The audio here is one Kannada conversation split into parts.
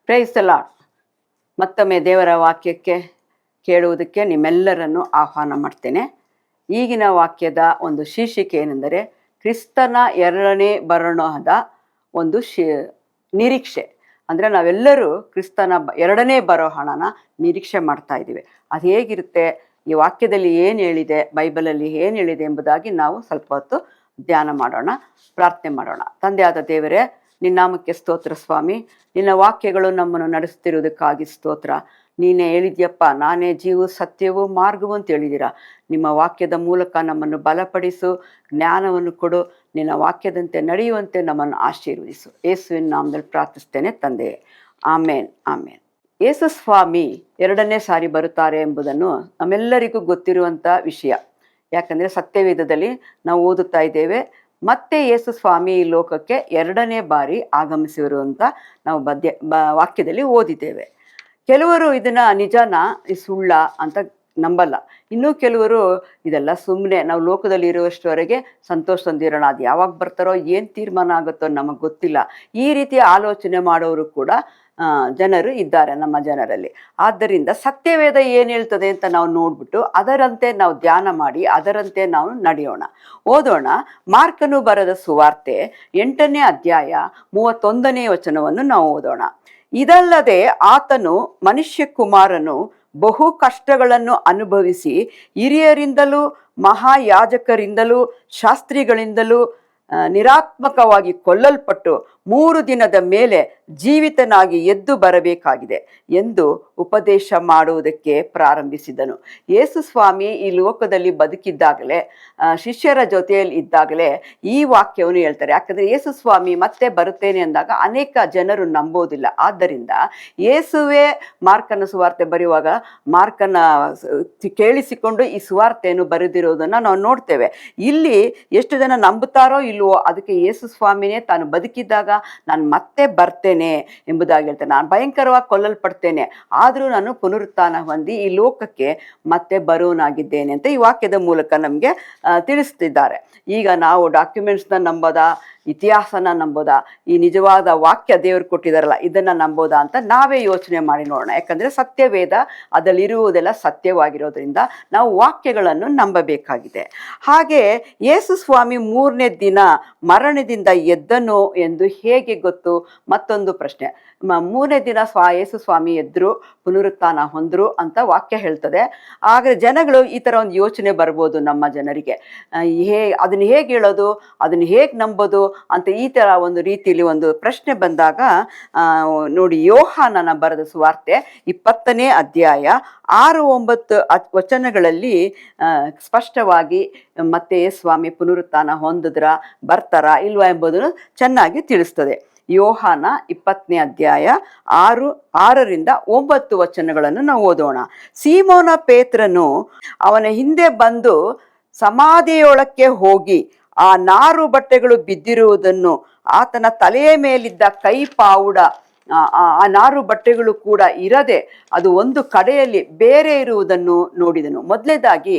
Praise the lord. ಮತ್ತೊಮ್ಮೆ ದೇವರ ವಾಕ್ಯಕ್ಕೆ ಕೇಳುವುದಕ್ಕೆ ನಿಮ್ಮೆಲ್ಲರನ್ನು ಆಹ್ವಾನ ಮಾಡ್ತೇನೆ. ಈಗಿನ ವಾಕ್ಯದ ಒಂದು ಶೀರ್ಷಿಕೆ ಏನೆಂದರೆ ಕ್ರಿಸ್ತನ ಎರಡನೇ ಬರೋಣದ ಒಂದು ನಿರೀಕ್ಷೆ. ಅಂದರೆ ನಾವೆಲ್ಲರೂ ಕ್ರಿಸ್ತನ ಎರಡನೇ ಬರೋಹಣನ ನಿರೀಕ್ಷೆ ಮಾಡ್ತಾ ಇದ್ದೀವಿ. ಅದು ಹೇಗಿರುತ್ತೆ, ಈ ವಾಕ್ಯದಲ್ಲಿ ಏನು ಹೇಳಿದೆ, ಬೈಬಲಲ್ಲಿ ಏನು ಹೇಳಿದೆ ಎಂಬುದಾಗಿ ನಾವು ಸ್ವಲ್ಪ ಹೊತ್ತು ಧ್ಯಾನ ಮಾಡೋಣ, ಪ್ರಾರ್ಥನೆ ಮಾಡೋಣ. ತಂದೆಯಾದ ದೇವರೇ, ನಿನ್ನ ನಾಮಕ್ಕೆ ಸ್ತೋತ್ರ ಸ್ವಾಮಿ. ನಿನ್ನ ವಾಕ್ಯಗಳು ನಮ್ಮನ್ನು ನಡೆಸ್ತಿರುವುದಕ್ಕಾಗಿ ಸ್ತೋತ್ರ. ನೀನೇ ಹೇಳಿದ್ಯಪ್ಪ, ನಾನೇ ಜೀವ ಸತ್ಯವೂ ಮಾರ್ಗವು ಅಂತ ಹೇಳಿದ್ದೀರಾ. ನಿಮ್ಮ ವಾಕ್ಯದ ಮೂಲಕ ನಮ್ಮನ್ನು ಬಲಪಡಿಸು, ಜ್ಞಾನವನ್ನು ಕೊಡು, ನಿನ್ನ ವಾಕ್ಯದಂತೆ ನಡೆಯುವಂತೆ ನಮ್ಮನ್ನು ಆಶೀರ್ವದಿಸು. ಯೇಸುವಿನ ನಾಮದಲ್ಲಿ ಪ್ರಾರ್ಥಿಸ್ತೇನೆ ತಂದೆಯೇ, ಆಮೇನ್ ಆಮೇನ್. ಯೇಸು ಸ್ವಾಮಿ ಎರಡನೇ ಸಾರಿ ಬರುತ್ತಾರೆ ಎಂಬುದನ್ನು ನಮ್ಮೆಲ್ಲರಿಗೂ ಗೊತ್ತಿರುವಂಥ ವಿಷಯ. ಯಾಕಂದರೆ ಸತ್ಯವೇದದಲ್ಲಿ ನಾವು ಓದುತ್ತಾ ಇದ್ದೇವೆ, ಮತ್ತೆ ಯೇಸು ಸ್ವಾಮಿ ಈ ಲೋಕಕ್ಕೆ ಎರಡನೇ ಬಾರಿ ಆಗಮಿಸಿರು ಅಂತ ನಾವು ವಾಕ್ಯದಲ್ಲಿ ಓದಿದ್ದೇವೆ. ಕೆಲವರು ಇದನ್ನು ನಿಜನ ಸುಳ್ಳ ಅಂತ ನಂಬಲ್ಲ. ಇನ್ನೂ ಕೆಲವರು ಇದೆಲ್ಲ ಸುಮ್ಮನೆ, ನಾವು ಲೋಕದಲ್ಲಿ ಇರುವಷ್ಟವರೆಗೆ ಸಂತೋಷದಿಂದಿರೋಣ, ಅದು ಯಾವಾಗ ಬರ್ತಾರೋ ಏನು ತೀರ್ಮಾನ ಆಗುತ್ತೋ ನಮಗೆ ಗೊತ್ತಿಲ್ಲ, ಈ ರೀತಿಯ ಆಲೋಚನೆ ಮಾಡೋರು ಕೂಡ ಜನರು ಇದ್ದಾರೆ ನಮ್ಮ ಜನರಲ್ಲಿ. ಆದ್ದರಿಂದ ಸತ್ಯವೇದ ಏನು ಹೇಳ್ತದೆ ಅಂತ ನಾವು ನೋಡ್ಬಿಟ್ಟು ಅದರಂತೆ ನಾವು ಧ್ಯಾನ ಮಾಡಿ ಅದರಂತೆ ನಾವು ನಡೆಯೋಣ. ಓದೋಣ. ಮಾರ್ಕನು ಬರೆದ ಸುವಾರ್ತೆ 8ನೇ ಅಧ್ಯಾಯ 31ನೇ ವಚನವನ್ನು ನಾವು ಓದೋಣ. ಇದಲ್ಲದೆ ಆತನು ಮನುಷ್ಯ ಕುಮಾರನು ಬಹು ಕಷ್ಟಗಳನ್ನು ಅನುಭವಿಸಿ ಹಿರಿಯರಿಂದಲೂ ಮಹಾಯಾಜಕರಿಂದಲೂ ಶಾಸ್ತ್ರಿಗಳಿಂದಲೂ ನಿರಾತ್ಮಕವಾಗಿ ಕೊಲ್ಲಲ್ಪಟ್ಟು 3 ದಿನದ ಮೇಲೆ ಜೀವಿತನಾಗಿ ಎದ್ದು ಬರಬೇಕಾಗಿದೆ ಎಂದು ಉಪದೇಶ ಮಾಡುವುದಕ್ಕೆ ಪ್ರಾರಂಭಿಸಿದನು. ಯೇಸು ಸ್ವಾಮಿ ಈ ಲೋಕದಲ್ಲಿ ಬದುಕಿದ್ದಾಗಲೇ, ಶಿಷ್ಯರ ಜೊತೆಯಲ್ಲಿ ಇದ್ದಾಗಲೇ ಈ ವಾಕ್ಯವನ್ನು ಹೇಳ್ತಾರೆ. ಯಾಕಂದರೆ ಯೇಸು ಸ್ವಾಮಿ ಮತ್ತೆ ಬರುತ್ತೇನೆ ಅಂದಾಗ ಅನೇಕ ಜನರು ನಂಬೋದಿಲ್ಲ. ಆದ್ದರಿಂದ ಯೇಸುವೇ ಮಾರ್ಕನ ಸುವಾರ್ತೆ ಬರೆಯುವಾಗ ಮಾರ್ಕನ ಕೇಳಿಸಿಕೊಂಡು ಈ ಸುವಾರ್ತೆಯನ್ನು ಬರೆದಿರೋದನ್ನು ನಾವು ನೋಡ್ತೇವೆ. ಇಲ್ಲಿ ಎಷ್ಟು ಜನ ನಂಬುತ್ತಾರೋ ಇಲ್ವೋ, ಅದಕ್ಕೆ ಯೇಸು ಸ್ವಾಮಿನೇ ತಾನು ಬದುಕಿದ್ದಾಗ ನಾನು ಮತ್ತೆ ಬರ್ತೇನೆ ಎಂಬುದಾಗಿ ಹೇಳ್ತೇನೆ. ನಾನು ಭಯಂಕರವಾಗಿ ಕೊಲ್ಲಲ್ಪಡ್ತೇನೆ, ಆದರೂ ನಾನು ಪುನರುತ್ಥಾನ ಹೊಂದಿ ಈ ಲೋಕಕ್ಕೆ ಮತ್ತೆ ಬರುವನಾಗಿದ್ದೇನೆ ಅಂತ ಈ ವಾಕ್ಯದ ಮೂಲಕ ನಮಗೆ ತಿಳಿಸ್ತಿದ್ದಾರೆ. ಈಗ ನಾವು ಡಾಕ್ಯುಮೆಂಟ್ಸ್ನ ನಂಬೋದಾ, ಇತಿಹಾಸನ ನಂಬೋದಾ, ಈ ನಿಜವಾದ ವಾಕ್ಯ ದೇವರು ಕೊಟ್ಟಿದಾರಲ್ಲ ಇದನ್ನು ನಂಬೋದಾ ಅಂತ ನಾವೇ ಯೋಚನೆ ಮಾಡಿ ನೋಡೋಣ. ಯಾಕಂದರೆ ಸತ್ಯವೇದ ಅದರಲ್ಲಿರುವುದೆಲ್ಲ ಸತ್ಯವಾಗಿರೋದ್ರಿಂದ ನಾವು ವಾಕ್ಯಗಳನ್ನು ನಂಬಬೇಕಾಗಿದೆ. ಹಾಗೆ ಯೇಸು ಸ್ವಾಮಿ 3ನೇ ದಿನ ಮರಣದಿಂದ ಎದ್ದನು ಎಂದು ಹೇಗೆ ಗೊತ್ತು? ಮತ್ತೊಂದು ಪ್ರಶ್ನೆ. 3ನೇ ದಿನ ಯೇಸು ಸ್ವಾಮಿ ಎದ್ರು, ಪುನರುತ್ಥಾನ ಹೊಂದರು ಅಂತ ವಾಕ್ಯ ಹೇಳ್ತದೆ. ಆಗ ಜನಗಳು ಈ ಥರ ಒಂದು ಯೋಚನೆ ಬರ್ಬೋದು ನಮ್ಮ ಜನರಿಗೆ, ಅದನ್ನು ಹೇಗೆ ಹೇಳೋದು, ಅದನ್ನು ಹೇಗೆ ನಂಬೋದು ಅಂತ ಈ ಥರ ಒಂದು ರೀತಿಯಲ್ಲಿ ಒಂದು ಪ್ರಶ್ನೆ ಬಂದಾಗ ನೋಡಿ, ಯೋಹಾನನ ಬರೆದ ಸುವಾರ್ತೆ 20ನೇ ಅಧ್ಯಾಯ 6-9 ವಚನಗಳಲ್ಲಿ ಸ್ಪಷ್ಟವಾಗಿ ಮತ್ತೆ ಸ್ವಾಮಿ ಪುನರುತ್ಥಾನ ಬರ್ತಾರಾ ಇಲ್ವಾ ಎಂಬುದನ್ನು ಚೆನ್ನಾಗಿ ತಿಳಿಸ್ತದೆ. ಯೋಹಾನ 20ನೇ ಅಧ್ಯಾಯ 6-9 ವಚನಗಳನ್ನು ನಾವು ಓದೋಣ. ಸೀಮೋನ ಪೇತ್ರನು ಅವನ ಹಿಂದೆ ಬಂದು ಸಮಾಧಿಯೊಳಕ್ಕೆ ಹೋಗಿ ಆ 4 ಬಟ್ಟೆಗಳು ಬಿದ್ದಿರುವುದನ್ನು, ಆತನ ತಲೆಯ ಮೇಲಿದ್ದ ಕೈ ಪಾವುಡ, ಆ 4 ಬಟ್ಟೆಗಳು ಕೂಡ ಇರದೆ ಅದು ಒಂದು ಕಡೆಯಲ್ಲಿ ಬೇರೆ ಇರುವುದನ್ನು ನೋಡಿದನು. ಮೊದಲನೇದಾಗಿ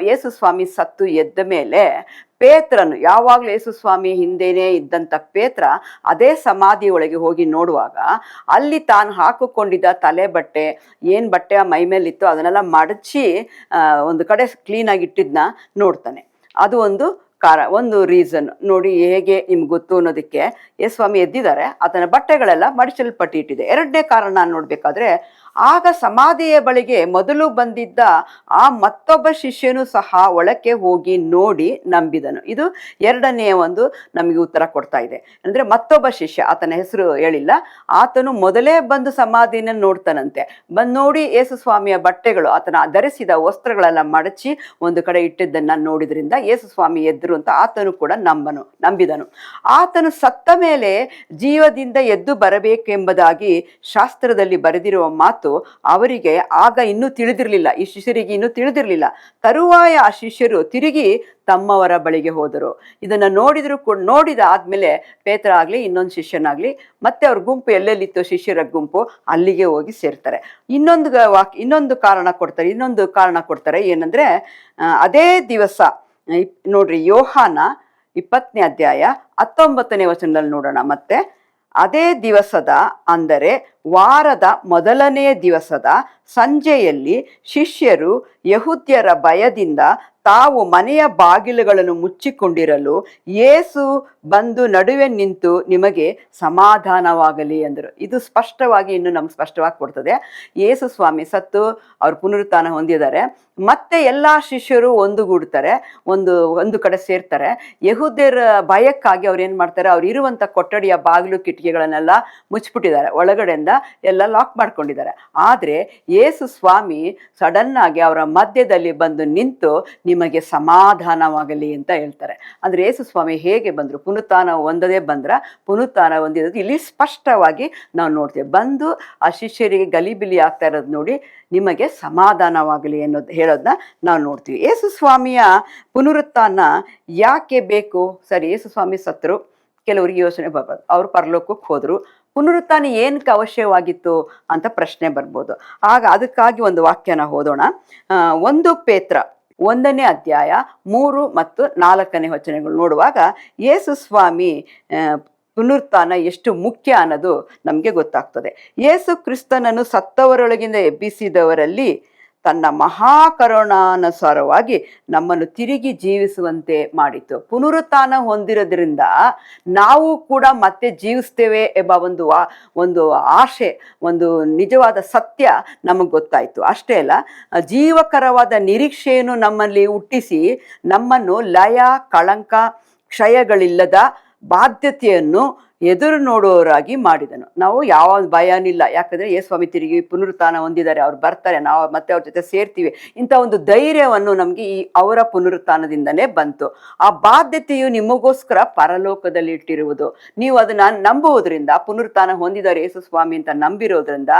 ಯೇಸು ಸ್ವಾಮಿ ಸತ್ತು ಎದ್ದ ಮೇಲೆ ಪೇತ್ರನು, ಯಾವಾಗಲೂ ಯೇಸು ಸ್ವಾಮಿ ಹಿಂದೆನೇ ಇದ್ದಂಥ ಪೇತ್ರ ಅದೇ ಸಮಾಧಿ ಒಳಗೆ ಹೋಗಿ ನೋಡುವಾಗ ಅಲ್ಲಿ ತಾನು ಹಾಕಿಕೊಂಡಿದ್ದ ತಲೆ ಬಟ್ಟೆ, ಏನು ಬಟ್ಟೆ ಆ ಮೈ ಮೇಲಿತ್ತು ಅದನ್ನೆಲ್ಲ ಮಡಚಿ ಒಂದು ಕಡೆ ಕ್ಲೀನಾಗಿ ಇಟ್ಟಿದ್ದನ್ನ ನೋಡ್ತಾನೆ. ಅದು ಒಂದು ರೀಸನ್ ನೋಡಿ, ಹೇಗೆ ನಿಮ್ಗೆ ಗೊತ್ತು ಅನ್ನೋದಕ್ಕೆ. ಯೇಸು ಸ್ವಾಮಿ ಎದ್ದಿದ್ದಾರೆ, ಆತನ ಬಟ್ಟೆಗಳೆಲ್ಲ ಮಡಿಸಲ್ಪಟ್ಟಿಟ್ಟಿದೆ. 2ನೇ ಕಾರಣ ನೋಡ್ಬೇಕಾದ್ರೆ, ಆಗ ಸಮಾಧಿಯ ಬಳಿಗೆ ಮೊದಲು ಬಂದಿದ್ದ ಆ ಮತ್ತೊಬ್ಬ ಶಿಷ್ಯನು ಸಹ ಒಳಕ್ಕೆ ಹೋಗಿ ನೋಡಿ ನಂಬಿದನು. ಇದು 2ನೇ ಒಂದು ನಮಗೆ ಉತ್ತರ ಕೊಡ್ತಾ ಇದೆ. ಅಂದರೆ ಮತ್ತೊಬ್ಬ ಶಿಷ್ಯ, ಆತನ ಹೆಸರು ಹೇಳಿಲ್ಲ, ಆತನು ಮೊದಲೇ ಬಂದು ಸಮಾಧಿನ ನೋಡ್ತಾನಂತೆ. ಬಂದು ನೋಡಿ ಯೇಸು ಸ್ವಾಮಿಯ ಬಟ್ಟೆಗಳು, ಆತನ ಧರಿಸಿದ ವಸ್ತ್ರಗಳೆಲ್ಲ ಮಡಚಿ ಒಂದು ಕಡೆ ಇಟ್ಟಿದ್ದನ್ನು ನೋಡಿದ್ರಿಂದ ಯೇಸು ಸ್ವಾಮಿ ಎದ್ರು ಅಂತ ಆತನು ಕೂಡ ನಂಬಿದನು. ಆತನು ಸತ್ತ ಮೇಲೆ ಜೀವದಿಂದ ಎದ್ದು ಬರಬೇಕೆಂಬುದಾಗಿ ಶಾಸ್ತ್ರದಲ್ಲಿ ಬರೆದಿರುವ ಮಾತು ಅವರಿಗೆ ಆಗ ಇನ್ನೂ ತಿಳಿದಿರಲಿಲ್ಲ, ಈ ಶಿಷ್ಯರಿಗೆ ಇನ್ನೂ ತಿಳಿದಿರಲಿಲ್ಲ. ತರುವಾಯ ಆ ಶಿಷ್ಯರು ತಿರುಗಿ ತಮ್ಮವರ ಬಳಿಗೆ ಹೋದರು. ಇದನ್ನು ನೋಡಿದ ಆದ್ಮೇಲೆ ಪೇತ್ರ ಆಗಲಿ ಇನ್ನೊಂದು ಮತ್ತೆ ಅವ್ರ ಗುಂಪು ಎಲ್ಲೆಲ್ಲಿತ್ತು ಶಿಷ್ಯರ ಗುಂಪು ಅಲ್ಲಿಗೆ ಹೋಗಿ ಸೇರ್ತಾರೆ. ಇನ್ನೊಂದು ಕಾರಣ ಕೊಡ್ತಾರೆ ಏನಂದ್ರೆ, ಅದೇ ದಿವಸ ನೋಡ್ರಿ, ಯೋಹಾನ 20ನೇ ಅಧ್ಯಾಯ 19ನೇ ವಚನದಲ್ಲಿ ನೋಡೋಣ. ಮತ್ತೆ ಅದೇ ದಿವಸದ ಅಂದರೆ ವಾರದ ಮೊದಲನೆಯ ದಿವಸದ ಸಂಜೆಯಲ್ಲಿ ಶಿಷ್ಯರು ಯಹೂದ್ಯರ ಭಯದಿಂದ ತಾವು ಮನೆಯ ಬಾಗಿಲುಗಳನ್ನು ಮುಚ್ಚಿಕೊಂಡಿರಲು ಯೇಸು ಬಂದು ನಡುವೆ ನಿಂತು ನಿಮಗೆ ಸಮಾಧಾನವಾಗಲಿ ಎಂದರು. ಇದು ಸ್ಪಷ್ಟವಾಗಿ ಇನ್ನು ನಮ್ಗೆ ಸ್ಪಷ್ಟವಾಗಿ ಕೊಡ್ತದೆ. ಯೇಸು ಸ್ವಾಮಿ ಸತ್ತು ಅವ್ರು ಪುನರುತ್ಥಾನ ಹೊಂದಿದ್ದಾರೆ. ಮತ್ತೆ ಎಲ್ಲ ಶಿಷ್ಯರು ಒಂದುಗೂಡ್ತಾರೆ, ಒಂದು ಕಡೆ ಸೇರ್ತಾರೆ. ಯಹೂದ್ಯರ ಭಯಕ್ಕಾಗಿ ಅವ್ರು ಏನು ಮಾಡ್ತಾರೆ, ಅವ್ರು ಇರುವಂಥ ಕೊಠಡಿಯ ಬಾಗಿಲು ಕಿಟಕಿಗಳನ್ನೆಲ್ಲ ಮುಚ್ಚಿಬಿಟ್ಟಿದ್ದಾರೆ, ಒಳಗಡೆಯಿಂದ ಎಲ್ಲ ಲಾಕ್ ಮಾಡ್ಕೊಂಡಿದ್ದಾರೆ. ಆದರೆ ಯೇಸು ಸ್ವಾಮಿ ಸಡನ್ನಾಗಿ ಅವರ ಮಧ್ಯದಲ್ಲಿ ಬಂದು ನಿಂತು ನಿಮಗೆ ಸಮಾಧಾನವಾಗಲಿ ಅಂತ ಹೇಳ್ತಾರೆ. ಅಂದರೆ ಯೇಸು ಸ್ವಾಮಿ ಹೇಗೆ ಬಂದರು, ಪುನರುತ್ಥಾನ ಹೊಂದದೇ ಬಂದ್ರ, ಪುನರುತ್ಥಾನ ಹೊಂದಿರೋದು ಇಲ್ಲಿ ಸ್ಪಷ್ಟವಾಗಿ ನಾವು ನೋಡ್ತೇವೆ. ಬಂದು ಆ ಶಿಷ್ಯರಿಗೆ ಗಲಿಬಿಲಿ ಆಗ್ತಾ ಇರೋದು ನೋಡಿ ನಿಮಗೆ ಸಮಾಧಾನವಾಗಲಿ ಅನ್ನೋದು ಹೇಳೋದನ್ನ ನಾವು ನೋಡ್ತೀವಿ. ಯೇಸು ಸ್ವಾಮಿಯ ಪುನರುತ್ಥಾನ ಯಾಕೆ ಬೇಕು? ಸರಿ, ಯೇಸು ಸ್ವಾಮಿ ಸತ್ತರು, ಕೆಲವರಿಗೆ ಯೋಚನೆ ಬರ್ಬೋದು, ಅವರು ಪರಲೋಕಕ್ಕೆ ಹೋದರು, ಪುನರುತ್ಥಾನ ಏನಕ್ಕೆ ಅವಶ್ಯವಾಗಿತ್ತು ಅಂತ ಪ್ರಶ್ನೆ ಬರ್ಬೋದು. ಆಗ ಅದಕ್ಕಾಗಿ ಒಂದು ವಾಕ್ಯನ ಓದೋಣ. 1 ಪೇತ್ರ 1ನೇ ಅಧ್ಯಾಯ 3 ಮತ್ತು 4ನೇ ವಚನಗಳು ನೋಡುವಾಗ ಯೇಸು ಸ್ವಾಮಿ ಪುನರುತ್ಥಾನ ಎಷ್ಟು ಮುಖ್ಯ ಅನ್ನೋದು ನಮಗೆ ಗೊತ್ತಾಗ್ತದೆ. ಯೇಸು ಕ್ರಿಸ್ತನನ್ನು ಸತ್ತವರೊಳಗಿಂದ ಎಬ್ಬಿಸಿದವರಲ್ಲಿ ತನ್ನ ಮಹಾಕರುಣಾನುಸಾರವಾಗಿ ನಮ್ಮನ್ನು ತಿರುಗಿ ಜೀವಿಸುವಂತೆ ಮಾಡಿತು. ಪುನರುತ್ಥಾನ ಹೊಂದಿರೋದ್ರಿಂದ ನಾವು ಕೂಡ ಮತ್ತೆ ಜೀವಿಸ್ತೇವೆ ಎಂಬ ಒಂದು ಆಶೆ, ಒಂದು ನಿಜವಾದ ಸತ್ಯ ನಮಗೆ ಗೊತ್ತಾಯಿತು. ಅಷ್ಟೇ ಅಲ್ಲ, ಜೀವಕರವಾದ ನಿರೀಕ್ಷೆಯನ್ನು ನಮ್ಮಲ್ಲಿ ಹುಟ್ಟಿಸಿ ನಮ್ಮನ್ನು ಲಯ, ಕಳಂಕ, ಕ್ಷಯಗಳಿಲ್ಲದ ಬಾಧ್ಯತೆಯನ್ನು ಎದುರು ನೋಡುವವರಾಗಿ ಮಾಡಿದನು. ನಾವು ಯಾವ ಭಯನಿಲ್ಲ, ಯಾಕಂದರೆ ಯೇಸು ಸ್ವಾಮಿ ತಿರುಗಿ ಪುನರುತ್ಥಾನ ಹೊಂದಿದ್ದಾರೆ, ಅವ್ರು ಬರ್ತಾರೆ, ನಾವು ಮತ್ತೆ ಅವ್ರ ಜೊತೆ ಸೇರ್ತೀವಿ, ಇಂಥ ಒಂದು ಧೈರ್ಯವನ್ನು ನಮಗೆ ಅವರ ಪುನರುತ್ಥಾನದಿಂದನೇ ಬಂತು. ಆ ಬಾಧ್ಯತೆಯು ನಿಮಗೋಸ್ಕರ ಪರಲೋಕದಲ್ಲಿ ಇಟ್ಟಿರುವುದು. ನೀವು ಅದನ್ನು ನಂಬುವುದರಿಂದ, ಪುನರುತ್ಥಾನ ಹೊಂದಿದ್ದಾರೆ ಯೇಸು ಸ್ವಾಮಿ ಅಂತ ನಂಬಿರೋದ್ರಿಂದ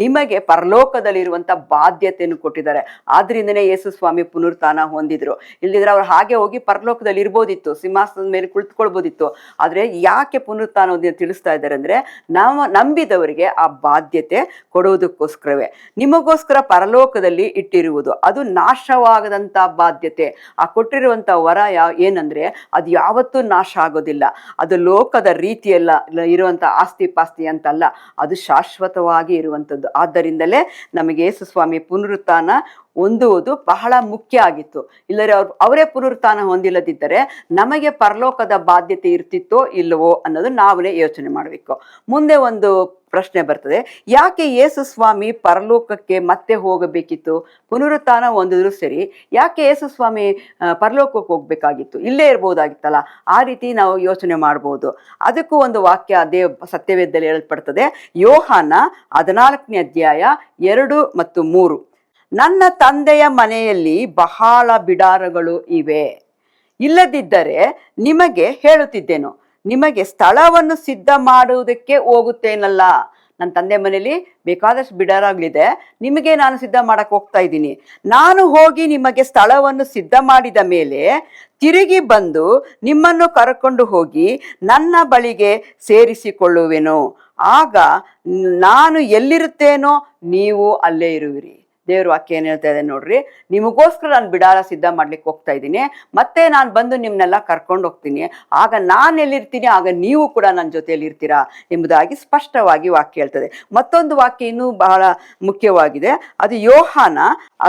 ನಿಮಗೆ ಪರಲೋಕದಲ್ಲಿರುವಂಥ ಬಾಧ್ಯತೆಯನ್ನು ಕೊಟ್ಟಿದ್ದಾರೆ. ಆದ್ರಿಂದನೇ ಯೇಸು ಸ್ವಾಮಿ ಪುನರುತ್ಥಾನ ಹೊಂದಿದ್ರು. ಇಲ್ಲದಿದ್ರೆ ಅವ್ರು ಹಾಗೆ ಹೋಗಿ ಪರಲೋಕದಲ್ಲಿ ಇರ್ಬೋದಿತ್ತು, ಸಿಂಹಾಸನದ ಮೇಲೆ ಕುಳಿತುಕೊಳ್ಬೋದಿತ್ತು. ಆದರೆ ಯಾಕೆ ಪುನರುತ್ಥಾನ ತಿಳಿಸ್ತಾ ಇದ್ದಾರೆ ಅಂದ್ರೆ, ನಾವು ನಂಬಿದವರಿಗೆ ಆ ಬಾಧ್ಯತೆ ಕೊಡುವುದಕ್ಕೋಸ್ಕರವೇ. ನಿಮಗೋಸ್ಕರ ಪರಲೋಕದಲ್ಲಿ ಇಟ್ಟಿರುವುದು, ಅದು ನಾಶವಾಗದಂತ ಬಾಧ್ಯತೆ. ಆ ಕೊಟ್ಟಿರುವಂತ ವರ ಏನಂದ್ರೆ ಅದು ಯಾವತ್ತೂ ನಾಶ ಆಗೋದಿಲ್ಲ. ಅದು ಲೋಕದ ರೀತಿಯಲ್ಲ ಇರುವಂತ ಆಸ್ತಿ ಪಾಸ್ತಿ ಅಂತಲ್ಲ, ಅದು ಶಾಶ್ವತವಾಗಿ ಇರುವಂಥದ್ದು. ಆದ್ದರಿಂದಲೇ ನಮಗೆ ಯೇಸು ಸ್ವಾಮಿ ಪುನರುತ್ಥಾನ ಹೊಂದುವುದು ಬಹಳ ಮುಖ್ಯ ಆಗಿತ್ತು. ಇಲ್ಲರೆ ಅವರೇ ಪುನರುತ್ಥಾನ ಹೊಂದಿಲ್ಲದಿದ್ದರೆ ನಮಗೆ ಪರಲೋಕದ ಬಾಧ್ಯತೆ ಇರ್ತಿತ್ತೋ ಇಲ್ಲವೋ ಅನ್ನೋದು ನಾವೇ ಯೋಚನೆ ಮಾಡಬೇಕು. ಮುಂದೆ ಒಂದು ಪ್ರಶ್ನೆ ಬರ್ತದೆ, ಯಾಕೆ ಯೇಸು ಸ್ವಾಮಿ ಪರಲೋಕಕ್ಕೆ ಮತ್ತೆ ಹೋಗಬೇಕಿತ್ತು? ಪುನರುತ್ಥಾನ ಹೊಂದಿದ್ರು ಸರಿ, ಯಾಕೆ ಯೇಸು ಸ್ವಾಮಿ ಪರಲೋಕಕ್ಕೆ ಹೋಗ್ಬೇಕಾಗಿತ್ತು? ಇಲ್ಲೇ ಇರ್ಬೋದಾಗಿತ್ತಲ್ಲ. ಆ ರೀತಿ ನಾವು ಯೋಚನೆ ಮಾಡ್ಬೋದು. ಅದಕ್ಕೂ ಒಂದು ವಾಕ್ಯ ಸತ್ಯವೇದದಲ್ಲಿ ಹೇಳಲ್ಪಡ್ತದೆ. ಯೋಹಾನ 14ನೇ ಅಧ್ಯಾಯ 2 ಮತ್ತು 3. ನನ್ನ ತಂದೆಯ ಮನೆಯಲ್ಲಿ ಬಹಳ ಬಿಡಾರಗಳು ಇವೆ, ಇಲ್ಲದಿದ್ದರೆ ನಿಮಗೆ ಹೇಳುತ್ತಿದ್ದೇನು, ನಿಮಗೆ ಸ್ಥಳವನ್ನು ಸಿದ್ಧ ಮಾಡುವುದಕ್ಕೆ ಹೋಗುತ್ತೇನಲ್ಲ. ನನ್ನ ತಂದೆ ಮನೆಯಲ್ಲಿ ಬೇಕಾದಷ್ಟು ಬಿಡಾರಗಳಿದೆ, ನಿಮಗೆ ನಾನು ಸಿದ್ಧ ಮಾಡಕ್ಕೆ ಹೋಗ್ತಾ ಇದ್ದೀನಿ. ನಾನು ಹೋಗಿ ನಿಮಗೆ ಸ್ಥಳವನ್ನು ಸಿದ್ಧ ಮಾಡಿದ ಮೇಲೆ ತಿರುಗಿ ಬಂದು ನಿಮ್ಮನ್ನು ಕರ್ಕೊಂಡು ಹೋಗಿ ನನ್ನ ಬಳಿಗೆ ಸೇರಿಸಿಕೊಳ್ಳುವೆನು. ಆಗ ನಾನು ಎಲ್ಲಿರುತ್ತೇನೋ ನೀವು ಅಲ್ಲೇ ಇರುವಿರಿ. ದೇವ್ರ ವಾಕ್ಯ ಏನು ಹೇಳ್ತಾ ಇದೆ ನೋಡ್ರಿ, ನಿಮಗೋಸ್ಕರ ನಾನು ಬಿಡಾರ ಸಿದ್ಧ ಮಾಡ್ಲಿಕ್ಕೆ ಹೋಗ್ತಾ ಇದ್ದೀನಿ, ಮತ್ತೆ ನಾನು ಬಂದು ನಿಮ್ಮನ್ನೆಲ್ಲ ಕರ್ಕೊಂಡು ಹೋಗ್ತೀನಿ. ಆಗ ನಾನು ಎಲ್ಲಿರ್ತೀನಿ, ಆಗ ನೀವು ಕೂಡ ನನ್ನ ಜೊತೆಯಲ್ಲಿ ಇರ್ತೀರಾ ಎಂಬುದಾಗಿ ಸ್ಪಷ್ಟವಾಗಿ ವಾಕ್ಯ ಹೇಳ್ತದೆ. ಮತ್ತೊಂದು ವಾಕ್ಯ ಇನ್ನೂ ಬಹಳ ಮುಖ್ಯವಾಗಿದೆ. ಅದು ಯೋಹಾನ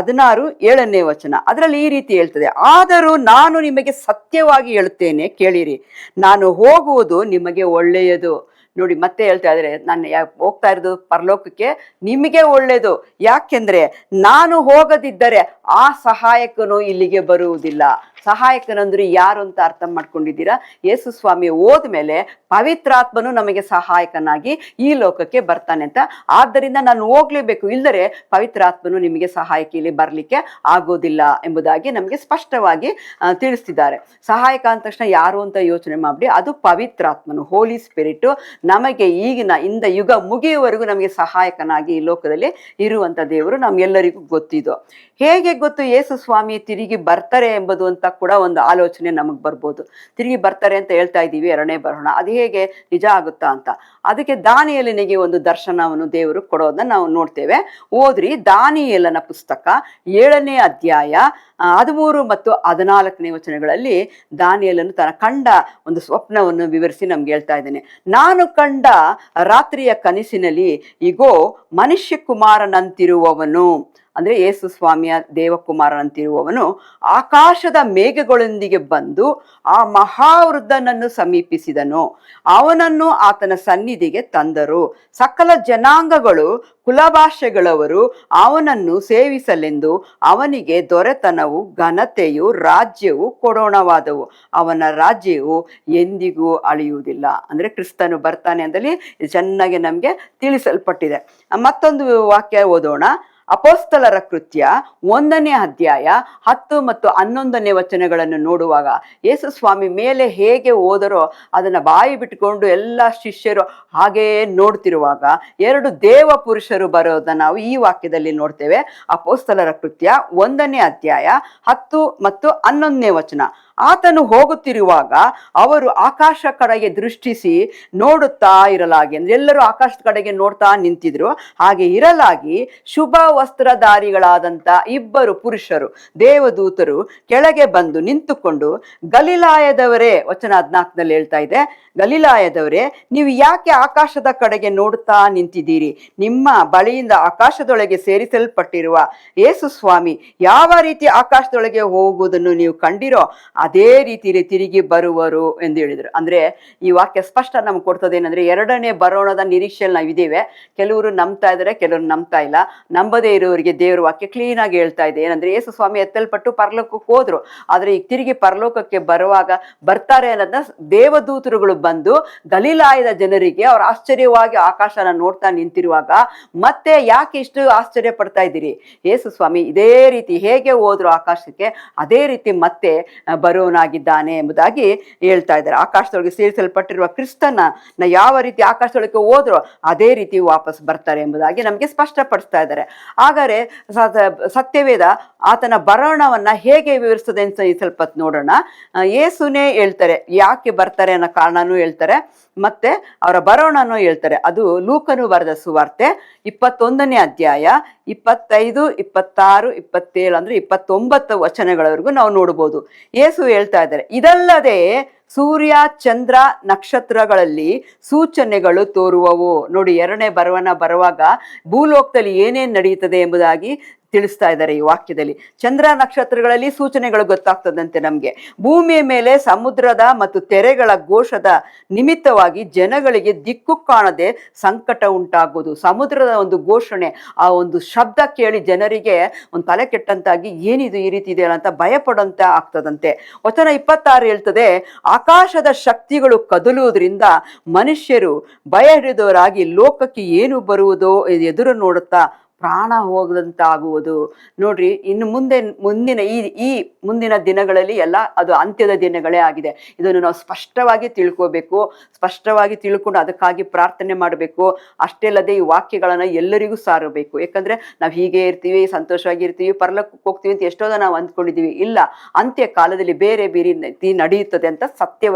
16:7ನೇ ವಚನ. ಅದರಲ್ಲಿ ಈ ರೀತಿ ಹೇಳ್ತದೆ, ಆದರೂ ನಾನು ನಿಮಗೆ ಸತ್ಯವಾಗಿ ಹೇಳುತ್ತೇನೆ, ಕೇಳಿರಿ, ನಾನು ಹೋಗುವುದು ನಿಮಗೆ ಒಳ್ಳೆಯದು. ನೋಡಿ, ಮತ್ತೆ ಹೇಳ್ತಾ ಇದ್ದಾರೆ, ನಾನು ಹೋಗ್ತಾ ಇರೋದು ಪರಲೋಕಕ್ಕೆ, ನಿಮಗೆ ಒಳ್ಳೇದು. ಯಾಕೆಂದ್ರೆ ನಾನು ಹೋಗದಿದ್ದರೆ ಆ ಸಹಾಯಕನು ಇಲ್ಲಿಗೆ ಬರುವುದಿಲ್ಲ. ಸಹಾಯಕನಂದ್ರೆ ಯಾರು ಅಂತ ಅರ್ಥ ಮಾಡ್ಕೊಂಡಿದ್ದೀರಾ? ಯೇಸು ಸ್ವಾಮಿ ಹೋದ್ಮೇಲೆ ಪವಿತ್ರಾತ್ಮನು ನಮಗೆ ಸಹಾಯಕನಾಗಿ ಈ ಲೋಕಕ್ಕೆ ಬರ್ತಾನೆ ಅಂತ. ಆದ್ದರಿಂದ ನಾನು ಹೋಗ್ಲೇಬೇಕು, ಇಲ್ಲರೆ ಪವಿತ್ರಾತ್ಮನು ನಿಮಗೆ ಸಹಾಯಕ ಇಲ್ಲಿ ಬರ್ಲಿಕ್ಕೆ ಆಗೋದಿಲ್ಲ ಎಂಬುದಾಗಿ ನಮಗೆ ಸ್ಪಷ್ಟವಾಗಿ ತಿಳಿಸ್ತಿದ್ದಾರೆ. ಸಹಾಯಕ ಅಂದ ತಕ್ಷಣ ಯಾರು ಅಂತ ಯೋಚನೆ ಮಾಡಿ, ಅದು ಪವಿತ್ರಾತ್ಮನು, ಹೋಲಿ ಸ್ಪಿರಿಟ್ ನಮಗೆ ಈಗಿನ ಇಂದ ಯುಗ ಮುಗಿಯುವವರೆಗೂ ನಮಗೆ ಸಹಾಯಕನಾಗಿ ಈ ಲೋಕದಲ್ಲಿ ಇರುವಂತ ದೇವರು ನಮ್ಗೆಲ್ಲರಿಗೂ ಗೊತ್ತಿದ್ದು. ಹೇಗೆ ಗೊತ್ತು ಯೇಸು ಸ್ವಾಮಿ ತಿರುಗಿ ಬರ್ತಾರೆ ಎಂಬುದು ಅಂತ ಕೂಡ ಒಂದು ಆಲೋಚನೆ ನಮಗೆ ಬರ್ಬೋದು. ತಿರುಗಿ ಬರ್ತಾರೆ ಅಂತ ಹೇಳ್ತಾ ಇದ್ದೀವಿ, ಎರಡನೇ ಬರೋಣ, ಅದು ಹೇಗೆ ನಿಜ ಆಗುತ್ತಾ ಅಂತ. ಅದಕ್ಕೆ ದಾನಿಯೇಲನಿಗೆ ಒಂದು ದರ್ಶನವನ್ನು ದೇವರು ಕೊಡೋದನ್ನ ನಾವು ನೋಡ್ತೇವೆ. ಓದ್ರಿ ದಾನಿಯೇಲನ ಪುಸ್ತಕ 7ನೇ ಅಧ್ಯಾಯ 13 ಮತ್ತು 14ನೇ ವಚನಗಳಲ್ಲಿ ದಾನಿಯೇಲನು ತನ್ನ ಕಂಡ ಒಂದು ಸ್ವಪ್ನವನ್ನು ವಿವರಿಸಿ ನಮ್ಗೆ ಹೇಳ್ತಾ ಇದ್ದೇನೆ. ನಾನು ಕಂಡ ರಾತ್ರಿಯ ಕನಸಿನಲ್ಲಿ ಇಗೋ ಮನುಷ್ಯ ಕುಮಾರನಂತಿರುವವನು, ಅಂದ್ರೆ ಯೇಸು ಸ್ವಾಮಿಯ ದೇವಕುಮಾರನಂತಿರುವವನು ಆಕಾಶದ ಮೇಘಗಳೊಂದಿಗೆ ಬಂದು ಆ ಮಹಾವೃದ್ಧನನ್ನು ಸಮೀಪಿಸಿದನು. ಅವನನ್ನು ಆತನ ಸನ್ನಿಧಿಗೆ ತಂದರು. ಸಕಲ ಜನಾಂಗಗಳು ಕುಲಭಾಷೆಗಳವರು ಅವನನ್ನು ಸೇವಿಸಲೆಂದು ಅವನಿಗೆ ದೊರೆತನವು ಘನತೆಯು ರಾಜ್ಯವು ಕೊಡೋಣವಾದವು. ಅವನ ರಾಜ್ಯವು ಎಂದಿಗೂ ಅಳಿಯುವುದಿಲ್ಲ. ಅಂದ್ರೆ ಕ್ರಿಸ್ತನು ಬರ್ತಾನೆ ಅಂತಲ್ಲಿ ಚೆನ್ನಾಗಿ ನಮ್ಗೆ ತಿಳಿಸಲ್ಪಟ್ಟಿದೆ. ಮತ್ತೊಂದು ವಾಕ್ಯ ಓದೋಣ. ಅಪೊಸ್ತಲರ ಕೃತ್ಯ 1ನೇ ಅಧ್ಯಾಯ 10 ಮತ್ತು 11ನೇ ವಚನಗಳನ್ನು ನೋಡುವಾಗ ಯೇಸು ಸ್ವಾಮಿ ಮೇಲೆ ಹೇಗೆ ಹೋದರೋ ಅದನ್ನ ಬಾಯಿ ಬಿಟ್ಟುಕೊಂಡು ಎಲ್ಲ ಶಿಷ್ಯರು ಹಾಗೆಯೇ ನೋಡ್ತಿರುವಾಗ 2 ದೇವ ಪುರುಷರು ಬರೋದನ್ನ ನಾವು ಈ ವಾಕ್ಯದಲ್ಲಿ ನೋಡ್ತೇವೆ. ಅಪೊಸ್ತಲರ ಕೃತ್ಯ 1ನೇ ಅಧ್ಯಾಯ 10 ಮತ್ತು 11ನೇ ವಚನ. ಆತನು ಹೋಗುತ್ತಿರುವಾಗ ಅವರು ಆಕಾಶ ಕಡೆಗೆ ದೃಷ್ಟಿಸಿ ನೋಡುತ್ತಾ ಇರಲಾಗಿ, ಅಂದ್ರೆ ಎಲ್ಲರೂ ಆಕಾಶದ ಕಡೆಗೆ ನೋಡ್ತಾ ನಿಂತಿದ್ರು. ಹಾಗೆ ಇರಲಾಗಿ ಶುಭ ವಸ್ತ್ರಧಾರಿಗಳಾದಂತ 2 ಪುರುಷರು ದೇವದೂತರು ಕೆಳಗೆ ಬಂದು ನಿಂತುಕೊಂಡು, ಗಲಿಲಾಯದವರೇ, ವಚನ 14ನಲ್ಲಿ ಹೇಳ್ತಾ ಇದೆ, ಗಲಿಲಾಯದವರೇ ನೀವು ಯಾಕೆ ಆಕಾಶದ ಕಡೆಗೆ ನೋಡುತ್ತಾ ನಿಂತಿದ್ದೀರಿ? ನಿಮ್ಮ ಬಳಿಯಿಂದ ಆಕಾಶದೊಳಗೆ ಸೇರಿಸಲ್ಪಟ್ಟಿರುವ ಯೇಸು ಸ್ವಾಮಿ ಯಾವ ರೀತಿ ಆಕಾಶದೊಳಗೆ ಹೋಗುವುದನ್ನು ನೀವು ಕಂಡಿರೋ ಅದೇ ರೀತಿಯಲ್ಲಿ ತಿರುಗಿ ಬರುವರು ಎಂದು ಹೇಳಿದರು. ಅಂದ್ರೆ ಈ ವಾಕ್ಯ ಸ್ಪಷ್ಟ ನಮ್ಗೆ ಕೊಡ್ತದೆ ಏನಂದ್ರೆ, ಎರಡನೇ ಬರೋಣದ ನಿರೀಕ್ಷೆಯಲ್ಲಿ ನಾವಿದ್ದೇವೆ. ಕೆಲವರು ನಂಬ್ತಾ ಇದ್ದಾರೆ, ಕೆಲವರು ನಂಬ್ತಾ ಇಲ್ಲ. ನಂಬದೇ ಇರೋರಿಗೆ ದೇವರ ವಾಕ್ಯ ಕ್ಲೀನ್ ಆಗಿ ಹೇಳ್ತಾ ಇದೆ ಏನಂದ್ರೆ, ಯೇಸು ಸ್ವಾಮಿ ಎತ್ತಲ್ಪಟ್ಟು ಪರಲೋಕಕ್ಕೆ ಹೋದ್ರು, ಆದ್ರೆ ಈಗ ತಿರುಗಿ ಪರಲೋಕಕ್ಕೆ ಬರುವಾಗ ಬರ್ತಾರೆ ಅನ್ನೋದನ್ನ ದೇವದೂತರುಗಳು ಬಂದು ಗಲಿಲಾಯದ ಜನರಿಗೆ ಅವ್ರು ಆಶ್ಚರ್ಯವಾಗಿ ಆಕಾಶನ ನೋಡ್ತಾ ನಿಂತಿರುವಾಗ ಮತ್ತೆ ಯಾಕೆ ಇಷ್ಟು ಆಶ್ಚರ್ಯ ಪಡ್ತಾ ಇದ್ದೀರಿ? ಯೇಸು ಸ್ವಾಮಿ ಇದೇ ರೀತಿ ಹೇಗೆ ಹೋದ್ರು ಆಕಾಶಕ್ಕೆ ಅದೇ ರೀತಿ ಮತ್ತೆ ಬರೋನಾಗಿದ್ದಾನೆ ಎಂಬುದಾಗಿ ಹೇಳ್ತಾ ಇದ್ದಾರೆ. ಆಕಾಶದೊಳಗೆ ಸೇರಿಸಲ್ಪಟ್ಟಿರುವ ಕ್ರಿಸ್ತನ ಯಾವ ರೀತಿ ಆಕಾಶದೊಳಗೆ ಹೋದ್ರು ಅದೇ ರೀತಿ ವಾಪಸ್ ಬರ್ತಾರೆ ಎಂಬುದಾಗಿ ನಮಗೆ ಸ್ಪಷ್ಟಪಡಿಸ್ತಾ ಇದ್ದಾರೆ. ಹಾಗಾದ್ರೆ ಸತ್ಯವೇದ ಆತನ ಬರೋಣವನ್ನ ಹೇಗೆ ವಿವರಿಸ್ತದೆ ಅಂತ ಸ್ವಲ್ಪ ನೋಡೋಣ. ಯೇಸುನೇ ಹೇಳ್ತಾರೆ ಯಾಕೆ ಬರ್ತಾರೆ ಅನ್ನೋ ಕಾರಣನೂ ಹೇಳ್ತಾರೆ, ಮತ್ತೆ ಅವರ ಬರೋಣನೂ ಹೇಳ್ತಾರೆ. ಅದು ಲೂಕನು ಬರೆದ ಸುವಾರ್ತೆ 21ನೇ ಅಧ್ಯಾಯ 25, 26, 27 ಅಂದ್ರೆ 29 ವಚನಗಳವರೆಗೂ ನಾವು ನೋಡ್ಬೋದು. ಯೇಸು ಹೇಳ್ತಾ ಇದ್ದಾರೆ, ಇದಲ್ಲದೆ ಸೂರ್ಯ ಚಂದ್ರ ನಕ್ಷತ್ರಗಳಲ್ಲಿ ಸೂಚನೆಗಳು ತೋರುವವು. ನೋಡಿ, ಎರಡನೇ ಬರುವಾಗ ಭೂಲೋಕದಲ್ಲಿ ಏನೇನು ನಡೆಯುತ್ತದೆ ಎಂಬುದಾಗಿ ತಿಳಿಸ್ತಾ ಇದ್ದಾರೆ ಈ ವಾಕ್ಯದಲ್ಲಿ. ಚಂದ್ರ ನಕ್ಷತ್ರಗಳಲ್ಲಿ ಸೂಚನೆಗಳು ಗೊತ್ತಾಗ್ತದಂತೆ ನಮ್ಗೆ. ಭೂಮಿಯ ಮೇಲೆ ಸಮುದ್ರದ ಮತ್ತು ತೆರೆಗಳ ಘೋಷದ ನಿಮಿತ್ತವಾಗಿ ಜನಗಳಿಗೆ ದಿಕ್ಕು ಕಾಣದೆ ಸಂಕಟ ಉಂಟಾಗುವುದು. ಸಮುದ್ರದ ಒಂದು ಘೋಷಣೆ, ಆ ಒಂದು ಶಬ್ದ ಕೇಳಿ ಜನರಿಗೆ ಒಂದು ತಲೆ ಕೆಟ್ಟಂತಾಗಿ ಏನಿದು ಈ ರೀತಿ ಇದೆ ಅಂತ ಭಯಪಡಂತ ಆಗ್ತದಂತೆ. ವಚನ 26 ಹೇಳ್ತದೆ, ಆಕಾಶದ ಶಕ್ತಿಗಳು ಕದಲುವುದರಿಂದ ಮನುಷ್ಯರು ಭಯ ಹಿಡಿದವರಾಗಿ ಲೋಕಕ್ಕೆ ಏನು ಬರುವುದೋ ಎದುರು ನೋಡುತ್ತಾ ಪ್ರಾಣ ಹೋಗದಂತಾಗುವುದು. ನೋಡ್ರಿ, ಇನ್ನು ಮುಂದಿನ ದಿನಗಳಲ್ಲಿ ಎಲ್ಲ ಅದು ಅಂತ್ಯದ ದಿನಗಳೇ ಆಗಿದೆ. ಇದನ್ನು ನಾವು ಸ್ಪಷ್ಟವಾಗಿ ತಿಳ್ಕೋಬೇಕು. ಸ್ಪಷ್ಟವಾಗಿ ತಿಳ್ಕೊಂಡು ಅದಕ್ಕಾಗಿ ಪ್ರಾರ್ಥನೆ ಮಾಡಬೇಕು. ಅಷ್ಟೇ ಅಲ್ಲದೆ ಈ ವಾಕ್ಯಗಳನ್ನ ಎಲ್ಲರಿಗೂ ಸಾರಬೇಕು. ಯಾಕಂದ್ರೆ ನಾವು ಹೀಗೆ ಇರ್ತೀವಿ, ಸಂತೋಷವಾಗಿರ್ತೀವಿ, ಪರಲೋಕಕ್ಕೆ ಹೋಗ್ತೀವಿ ಅಂತ ಎಷ್ಟೋ ನಾವು ಅಂದ್ಕೊಂಡಿದೀವಿ. ಇಲ್ಲ, ಅಂತ್ಯ ಕಾಲದಲ್ಲಿ ಬೇರೆ ಬೇರೆ ನಡೆಯುತ್ತದೆ ಅಂತ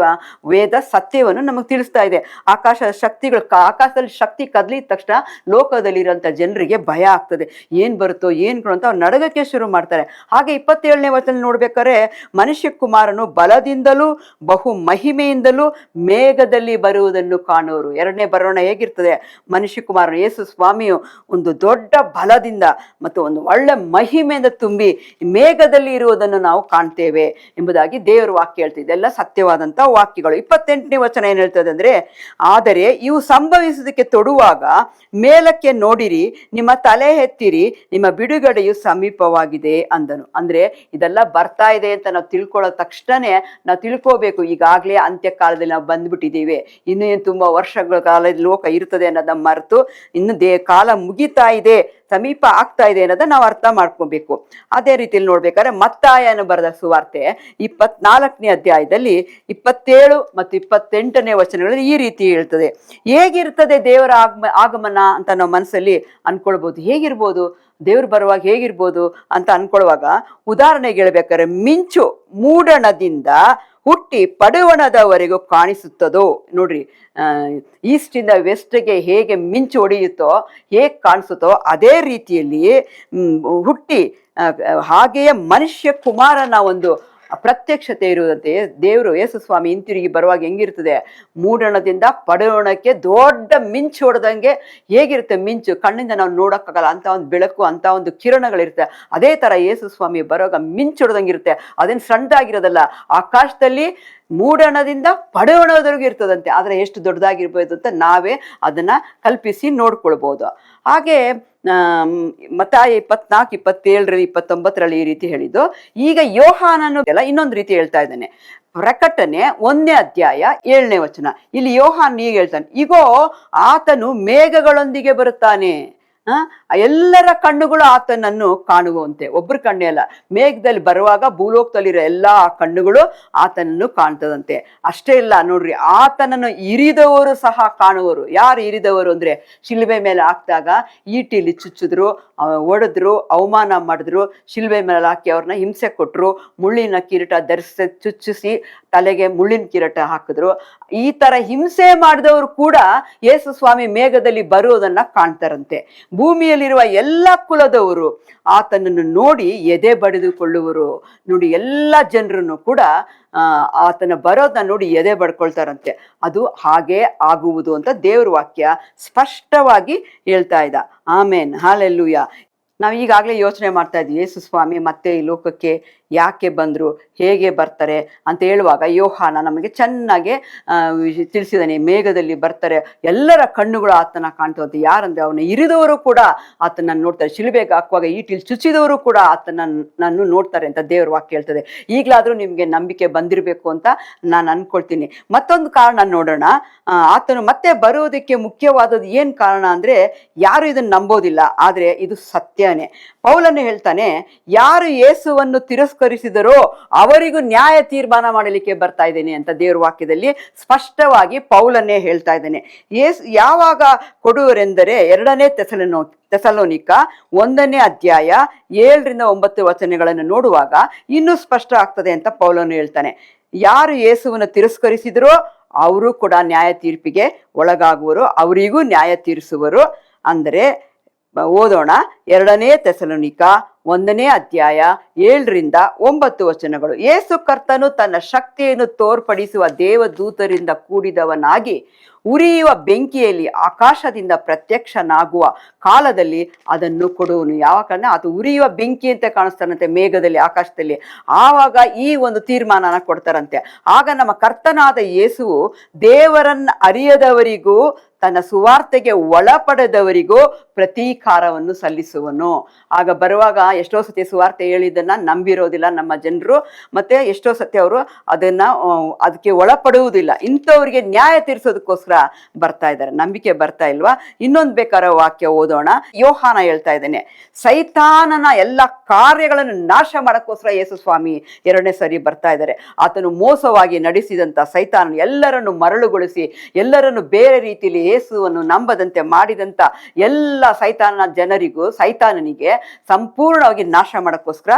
ವೇದ ಸತ್ಯವನ್ನು ನಮಗೆ ತಿಳಿಸ್ತಾ ಇದೆ. ಆಕಾಶದಲ್ಲಿ ಶಕ್ತಿ ಕದಲಿದ ತಕ್ಷಣ ಲೋಕದಲ್ಲಿರುವಂತ ಜನರಿಗೆ ಭಯ ಆಗ್ತದೆ. ಏನ್ ಬರುತ್ತೋ ಏನ್ ಅಂತ ಅವ್ರು ನಡಗಕ್ಕೆ ಶುರು ಮಾಡ್ತಾರೆ. ಹಾಗೆ 27ನೇ ವಚನ ನೋಡ್ಬೇಕಾದ್ರೆ, ಮನುಷ್ಯ ಕುಮಾರನು ಬಲದಿಂದಲೂ ಬಹು ಮಹಿಮೆಯಿಂದಲೂ ಮೇಘದಲ್ಲಿ ಬರುವುದನ್ನು ಕಾಣುವರು. ಎರಡನೇ ಬರೋಣ ಹೇಗಿರ್ತದೆ? ಮನುಷ್ಯ ಕುಮಾರನು ಯೇಸು ಸ್ವಾಮಿಯು ಒಂದು ದೊಡ್ಡ ಬಲದಿಂದ ಮತ್ತು ಒಂದು ಒಳ್ಳೆ ಮಹಿಮೆಯಿಂದ ತುಂಬಿ ಮೇಘದಲ್ಲಿ ಇರುವುದನ್ನು ನಾವು ಕಾಣ್ತೇವೆ ಎಂಬುದಾಗಿ ದೇವರ ವಾಕ್ಯ ಹೇಳ್ತಿದೆ. ಎಲ್ಲ ಸತ್ಯವಾದಂತ ವಾಕ್ಯಗಳು. 28ನೇ ವಚನ ಏನ್ ಹೇಳ್ತದೆ ಅಂದ್ರೆ, ಆದರೆ ಇವು ಸಂಭವಿಸುವುದಕ್ಕೆ ತೊಡುವಾಗ ಮೇಲಕ್ಕೆ ನೋಡಿರಿ, ನಿಮ್ಮ ತಲೆ ಎತ್ತಿರಿ, ನಿಮ್ಮ ಬಿಡುಗಡೆಯು ಸಮೀಪವಾಗಿದೆ ಅಂದನು. ಅಂದ್ರೆ ಇದೆಲ್ಲ ಬರ್ತಾ ಇದೆ ಅಂತ ನಾವು ತಿಳ್ಕೊಳ್ಳೋ ತಕ್ಷಣನೇ ನಾವು ತಿಳ್ಕೋಬೇಕು, ಈಗಾಗಲೇ ಅಂತ್ಯ ಕಾಲದಲ್ಲಿ ನಾವು ಬಂದ್ಬಿಟ್ಟಿದ್ದೀವಿ, ಇನ್ನು ಏನು ತುಂಬಾ ವರ್ಷಗಳ ಕಾಲ ಲೋಕ ಇರ್ತದೆ ಅನ್ನೋದನ್ನ ಮರೆತು ಇನ್ನು ಕಾಲ ಮುಗಿತಾ ಇದೆ, ಸಮೀಪ ಆಗ್ತಾ ಇದೆ ಅನ್ನೋದನ್ನ ನಾವು ಅರ್ಥ ಮಾಡ್ಕೋಬೇಕು. ಅದೇ ರೀತಿಯಲ್ಲಿ ನೋಡ್ಬೇಕಾದ್ರೆ ಮತ್ತಾಯನು ಬರೆದ ಸುವಾರ್ತೆ 24ನೇ ಅಧ್ಯಾಯದಲ್ಲಿ 27 ಮತ್ತು 28ನೇ ವಚನಗಳಲ್ಲಿ ಈ ರೀತಿ ಹೇಳ್ತದೆ. ಹೇಗಿರ್ತದೆ ದೇವರ ಆಗಮನ ಅಂತ ನಾವು ಮನಸ್ಸಲ್ಲಿ ಅನ್ಕೊಳ್ಬಹುದು. ಹೇಗಿರ್ಬೋದು? ದೇವ್ರು ಬರುವಾಗ ಹೇಗಿರ್ಬೋದು ಅಂತ ಅನ್ಕೊಳ್ಳುವಾಗ ಉದಾಹರಣೆಗೆ ಹೇಳ್ಬೇಕಾದ್ರೆ ಮಿಂಚು ಮೂಡಣದಿಂದ ಹುಟ್ಟಿ ಪಡುವಣದವರೆಗೂ ಕಾಣಿಸುತ್ತದೋ ನೋಡ್ರಿ. ಈಸ್ಟಿಂದ ವೆಸ್ಟ್ಗೆ ಹೇಗೆ ಮಿಂಚು ಹೊಡೆಯುತ್ತೋ, ಹೇಗೆ ಕಾಣಿಸುತ್ತೋ ಅದೇ ರೀತಿಯಲ್ಲಿ ಹುಟ್ಟಿ ಹಾಗೆಯೇ ಮನುಷ್ಯ ಕುಮಾರನ ಒಂದು ಪ್ರತ್ಯಕ್ಷತೆ ಇರುವುದಂತೆ ದೇವರು ಯೇಸು ಸ್ವಾಮಿ ಹಿಂತಿರುಗಿ ಬರುವಾಗ ಹೆಂಗಿರ್ತದೆ, ಮೂಡಣದಿಂದ ಪಡುವಣಕ್ಕೆ ದೊಡ್ಡ ಮಿಂಚು ಹೊಡೆದಂಗೆ ಹೇಗಿರುತ್ತೆ ಮಿಂಚು, ಕಣ್ಣಿಂದ ನಾವು ನೋಡೋಕ್ಕಾಗಲ್ಲ ಅಂತ ಒಂದು ಬೆಳಕು, ಅಂತ ಒಂದು ಕಿರಣಗಳಿರುತ್ತೆ. ಅದೇ ಥರ ಯೇಸು ಸ್ವಾಮಿ ಬರುವಾಗ ಮಿಂಚು ಹೊಡೆದಂಗಿರುತ್ತೆ. ಅದೇನು ಸಣ್ಣದಾಗಿರೋದಲ್ಲ, ಆಕಾಶದಲ್ಲಿ ಮೂಡಣದಿಂದ ಪಡುವಣದವರೆಗೂ ಇರ್ತದಂತೆ. ಆದರೆ ಎಷ್ಟು ದೊಡ್ಡದಾಗಿರ್ಬೋದು ಅಂತ ನಾವೇ ಅದನ್ನ ಕಲ್ಪಿಸಿ ನೋಡ್ಕೊಳ್ಬೋದು. ಹಾಗೆ ಮತ್ತಾಯ 24:27-29 ಈ ರೀತಿ ಹೇಳಿದ್ದು. ಈಗ ಯೋಹಾನನು ಇನ್ನೊಂದು ರೀತಿ ಹೇಳ್ತಾ ಇದ್ದಾನೆ. ಪ್ರಕಟಣೆ 1ನೇ ಅಧ್ಯಾಯ 7ನೇ ವಚನ. ಇಲ್ಲಿ ಯೋಹಾನ್ ಹೀಗೆ ಹೇಳ್ತಾನೆ, ಇಗೋ ಆತನು ಮೇಘಗಳೊಂದಿಗೆ ಬರುತ್ತಾನೆ. ಎಲ್ಲರ ಕಣ್ಣುಗಳು ಆತನನ್ನು ಕಾಣುವಂತೆ. ಒಬ್ಬರು ಕಣ್ಣೇ ಅಲ್ಲ, ಮೇಘದಲ್ಲಿ ಬರುವಾಗ ಭೂಲೋಕದಲ್ಲಿರೋ ಎಲ್ಲ ಕಣ್ಣುಗಳು ಆತನನ್ನು ಕಾಣ್ತದಂತೆ. ಅಷ್ಟೇ ಇಲ್ಲ ನೋಡ್ರಿ, ಆತನನ್ನು ಇರಿದವರು ಸಹ ಕಾಣುವರು. ಯಾರು ಇರಿದವರು ಅಂದ್ರೆ, ಶಿಲ್ಬೆ ಮೇಲೆ ಹಾಕಿದಾಗ ಈಟಿಲಿ ಚುಚ್ಚಿದ್ರು, ಒಡೆದ್ರು, ಅವಮಾನ ಮಾಡಿದ್ರು, ಶಿಲ್ಬೆ ಮೇಲೆ ಹಾಕಿ ಅವ್ರನ್ನ ಹಿಂಸೆ ಕೊಟ್ಟರು, ಮುಳ್ಳಿನ ಕಿರೀಟ ಚುಚ್ಚಿಸಿ ತಲೆಗೆ ಮುಳ್ಳಿನ ಕಿರೀಟ ಹಾಕಿದ್ರು. ಈ ತರ ಹಿಂಸೆ ಮಾಡಿದವರು ಕೂಡ ಯೇಸು ಸ್ವಾಮಿ ಮೇಘದಲ್ಲಿ ಬರುವುದನ್ನ ಕಾಣ್ತಾರಂತೆ. ಭೂಮಿಯಲ್ಲಿರುವ ಎಲ್ಲ ಕುಲದವರು ಆತನನ್ನು ನೋಡಿ ಎದೆ ಬಡಿದುಕೊಳ್ಳುವರು. ನೋಡಿ, ಎಲ್ಲ ಜನರನ್ನು ಕೂಡ ಆತನ ಬರೋದನ್ನ ನೋಡಿ ಎದೆ ಬಡ್ಕೊಳ್ತಾರಂತೆ. ಅದು ಹಾಗೇ ಆಗುವುದು ಅಂತ ದೇವ್ರ ವಾಕ್ಯ ಸ್ಪಷ್ಟವಾಗಿ ಹೇಳ್ತಾ ಇದ್ದ. ಆಮೇನ್, ಹಾಲೆಲ್ಲೂಯ. ನಾವು ಈಗಾಗಲೇ ಯೋಚನೆ ಮಾಡ್ತಾ ಇದ್ವಿ, ಯೇಸು ಸ್ವಾಮಿ ಮತ್ತೆ ಈ ಲೋಕಕ್ಕೆ ಯಾಕೆ ಬಂದರು, ಹೇಗೆ ಬರ್ತಾರೆ ಅಂತ ಹೇಳುವಾಗ ಯೋಹಾನ ನಮಗೆ ಚೆನ್ನಾಗಿ ತಿಳಿಸಿದಾನೆ. ಮೇಘದಲ್ಲಿ ಬರ್ತಾರೆ, ಎಲ್ಲರ ಕಣ್ಣುಗಳು ಆತನ ಕಾಣ್ತವಂತೆ. ಯಾರಂದ್ರೆ ಅವನ ಇರಿದವರು ಕೂಡ ಆತನನ್ನು ನೋಡ್ತಾರೆ, ಶಿಲುಬೆಗೆ ಹಾಕುವಾಗ ಈಟಿಲ್ ಚುಚ್ಚಿದವರು ಕೂಡ ಆತನನ್ನು ನೋಡ್ತಾರೆ ಅಂತ ದೇವ್ರ ವಾಕ್ಯ ಹೇಳ್ತದೆ. ಈಗಲಾದರೂ ನಿಮಗೆ ನಂಬಿಕೆ ಬಂದಿರಬೇಕು ಅಂತ ನಾನು ಅನ್ಕೊಳ್ತೀನಿ. ಮತ್ತೊಂದು ಕಾರಣ ನೋಡೋಣ. ಆತನು ಮತ್ತೆ ಬರುವುದಕ್ಕೆ ಮುಖ್ಯವಾದದ್ದು ಏನು ಕಾರಣ ಅಂದರೆ, ಯಾರು ಇದನ್ನು ನಂಬೋದಿಲ್ಲ, ಆದರೆ ಇದು ಸತ್ಯನೇ. ಪೌಲನು ಹೇಳ್ತಾನೆ, ಯಾರು ಯೇಸುವನ್ನು ತಿರಸ್ಕರಿಸಿದರೋ ಅವರಿಗೂ ನ್ಯಾಯ ತೀರ್ಮಾನ ಮಾಡಲಿಕ್ಕೆ ಬರ್ತಾ ಇದ್ದೇನೆ ಅಂತ ದೇವ್ರ ವಾಕ್ಯದಲ್ಲಿ ಸ್ಪಷ್ಟವಾಗಿ ಪೌಲನ್ನೇ ಹೇಳ್ತಾ ಇದ್ದೇನೆ. ಯಾವಾಗ ಕೊಡುವರೆಂದರೆ 2ನೇ ತೆಸಲೋನಿಕ 1ನೇ ಅಧ್ಯಾಯ 7-9 ವಚನಗಳನ್ನು ನೋಡುವಾಗ ಇನ್ನೂ ಸ್ಪಷ್ಟ ಆಗ್ತದೆ ಅಂತ ಪೌಲನು ಹೇಳ್ತಾನೆ. ಯಾರು ಯೇಸುವನ್ನು ತಿರಸ್ಕರಿಸಿದರೋ ಅವರು ಕೂಡ ನ್ಯಾಯ ತೀರ್ಪಿಗೆ ಒಳಗಾಗುವರು, ಅವರಿಗೂ ನ್ಯಾಯ ತೀರಿಸುವರು. ಅಂದರೆ ಓದೋಣ. 2ನೇ ತೆಸಲೋನಿಕ 1ನೇ ಅಧ್ಯಾಯ 7-9 ವಚನಗಳು. ಯೇಸು ಕರ್ತನು ತನ್ನ ಶಕ್ತಿಯನ್ನು ತೋರ್ಪಡಿಸುವ ದೇವದೂತರಿಂದ ಕೂಡಿದವನಾಗಿ ಉರಿಯುವ ಬೆಂಕಿಯಲ್ಲಿ ಆಕಾಶದಿಂದ ಪ್ರತ್ಯಕ್ಷನಾಗುವ ಕಾಲದಲ್ಲಿ ಅದನ್ನು ಕೊಡುವನು. ಯಾವ ಕಾರಣ? ಅದು ಉರಿಯುವ ಬೆಂಕಿ ಅಂತ ಕಾಣಿಸ್ತಾರಂತೆ ಮೇಘದಲ್ಲಿ, ಆಕಾಶದಲ್ಲಿ. ಆವಾಗ ಈ ಒಂದು ತೀರ್ಮಾನನ ಕೊಡ್ತಾರಂತೆ. ಆಗ ನಮ್ಮ ಕರ್ತನಾದ ಯೇಸುವು ದೇವರನ್ನ ಅರಿಯದವರಿಗೂ ತನ್ನ ಸುವಾರ್ತೆಗೆ ಒಳಪಡದವರಿಗೂ ಪ್ರತೀಕಾರವನ್ನು ಸಲ್ಲಿಸುವನು. ಆಗ ಬರುವಾಗ ಎಷ್ಟೋ ಸತಿ ಸುವಾರ್ತೆ ಹೇಳಿದ್ದನ್ನ ನಂಬಿರೋದಿಲ್ಲ ನಮ್ಮ ಜನರು, ಮತ್ತೆ ಎಷ್ಟೋ ಸತಿ ಅವರು ಅದಕ್ಕೆ ಒಳಪಡುವುದಿಲ್ಲ. ಇಂಥವ್ರಿಗೆ ನ್ಯಾಯ ತೀರಿಸೋದಕ್ಕೋಸ್ಕರ ಬರ್ತಾ ಇದ್ದಾರೆ. ನಂಬಿಕೆ ಬರ್ತಾ ಇಲ್ವಾ? ಇನ್ನೊಂದು ಬೇಕಾದ ವಾಕ್ಯ ಓದೋಣ. ಯೋಹಾನ ಹೇಳ್ತಾ ಇದ್ದೇನೆ, ಸೈತಾನನ ಎಲ್ಲ ಕಾರ್ಯಗಳನ್ನು ನಾಶ ಮಾಡಕ್ಕೋಸ್ಕರ ಯೇಸು ಸ್ವಾಮಿ 2ನೇ ಸರಿ ಬರ್ತಾ ಇದ್ದಾರೆ. ಆತನು ಮೋಸವಾಗಿ ನಡೆಸಿದಂತ ಸೈತಾನನು ಎಲ್ಲರನ್ನು ಮರಳುಗೊಳಿಸಿ, ಎಲ್ಲರನ್ನು ಬೇರೆ ರೀತಿಯಲ್ಲಿ ಯೇಸುವನ್ನು ನಂಬದಂತೆ ಮಾಡಿದಂತ ಎಲ್ಲ ಸೈತಾನನಿಗೆ ಸಂಪೂರ್ಣವಾಗಿ ನಾಶ ಮಾಡಕ್ಕೋಸ್ಕರ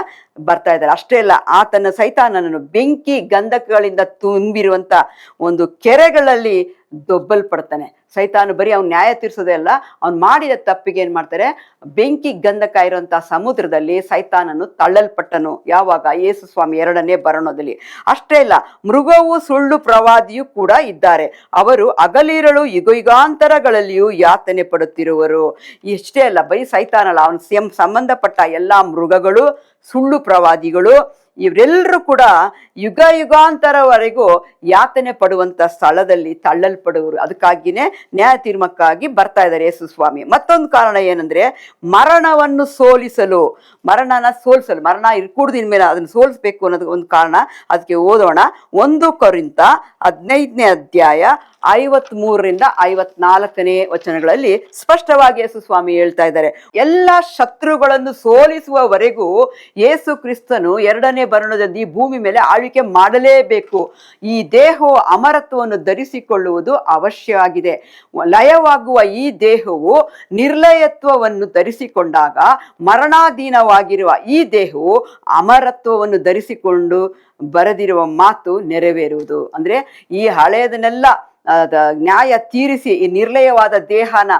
ಬರ್ತಾ ಇದ್ದಾರೆ. ಅಷ್ಟೇ ಅಲ್ಲ, ಆತನ ಸೈತಾನನನ್ನು ಬೆಂಕಿ ಗಂಧಕಗಳಿಂದ ತುಂಬಿರುವಂತ ಒಂದು ಕೆರೆಗಳಲ್ಲಿ ದೊಬ್ಬಲ್ಪಡ್ತಾನೆ. ಸೈತಾನು ಬರೀ ಅವ್ನು ನ್ಯಾಯ ತೀರ್ಸೋದೇ ಅಲ್ಲ, ಅವ್ನು ಮಾಡಿದ ತಪ್ಪಿಗೆ ಏನ್ ಮಾಡ್ತಾರೆ, ಬೆಂಕಿ ಗಂಧಕ ಇರುವಂತಹ ಸಮುದ್ರದಲ್ಲಿ ಸೈತಾನನು ತಳ್ಳಲ್ಪಟ್ಟನು. ಯಾವಾಗ? ಯೇಸು ಸ್ವಾಮಿ 2ನೇ ಬರೋಣದಲ್ಲಿ. ಅಷ್ಟೇ ಇಲ್ಲ, ಮೃಗವು ಸುಳ್ಳು ಪ್ರವಾದಿಯೂ ಕೂಡ ಇದ್ದಾರೆ. ಅವರು ಹಗಲಿರುಳು ಯುಗಾಂತರಗಳಲ್ಲಿಯೂ ಯಾತನೆ ಪಡುತ್ತಿರುವರು. ಇಷ್ಟೇ ಅಲ್ಲ, ಬರೀ ಸೈತಾನಲ್ಲ, ಅವನ ಸಂಬಂಧಪಟ್ಟ ಎಲ್ಲಾ ಮೃಗಗಳು, ಸುಳ್ಳು ಪ್ರವಾದಿಗಳು, ಇವರೆಲ್ಲರೂ ಕೂಡ ಯುಗಾಂತರವರೆಗೂ ಯಾತನೆ ಪಡುವಂತ ಸ್ಥಳದಲ್ಲಿ ತಳ್ಳಲ್ಪಡುವರು. ಅದಕ್ಕಾಗಿನೇ ನ್ಯಾಯ ತೀರ್ಮಾನಕ್ಕಾಗಿ ಬರ್ತಾ ಇದ್ದಾರೆ ಯೇಸು ಸ್ವಾಮಿ. ಮತ್ತೊಂದು ಕಾರಣ ಏನಂದ್ರೆ, ಮರಣವನ್ನು ಸೋಲಿಸಲು, ಮರಣ ಇರ್ಕೂಡ್ದಿನ ಮೇಲೆ ಅದನ್ನು ಸೋಲಿಸ್ಬೇಕು ಅನ್ನೋದು ಒಂದು ಕಾರಣ. ಅದಕ್ಕೆ ಓದೋಣ. 1 ಕೊರಿಂಥ 15ನೇ ಅಧ್ಯಾಯ 53ರಿಂದ 54ನೇ ವಚನಗಳಲ್ಲಿ ಸ್ಪಷ್ಟವಾಗಿ ಯೇಸು ಸ್ವಾಮಿ ಹೇಳ್ತಾ ಇದ್ದಾರೆ, ಎಲ್ಲ ಶತ್ರುಗಳನ್ನು ಸೋಲಿಸುವವರೆಗೂ ಯೇಸು ಕ್ರಿಸ್ತನು ಎರಡನೇ ಬರಣದಲ್ಲಿ ಭೂಮಿ ಮೇಲೆ ಆಳ್ವಿಕೆ ಮಾಡಲೇಬೇಕು. ಈ ದೇಹವು ಅಮರತ್ವವನ್ನು ಧರಿಸಿಕೊಳ್ಳುವುದು ಅವಶ್ಯ ಆಗಿದೆ. ಲಯವಾಗುವ ಈ ದೇಹವು ನಿರ್ಲಯತ್ವವನ್ನು ಧರಿಸಿಕೊಂಡಾಗ ಮರಣಾಧೀನವಾಗಿರುವ ಈ ದೇಹವು ಅಮರತ್ವವನ್ನು ಧರಿಸಿಕೊಂಡು ಬರೆದಿರುವ ಮಾತು ನೆರವೇರುವುದು. ಅಂದ್ರೆ ಈ ಹಳೆಯದನ್ನೆಲ್ಲ ನ್ಯಾಯ ತೀರಿಸಿ ಈ ನಿರ್ಲಯವಾದ ದೇಹನ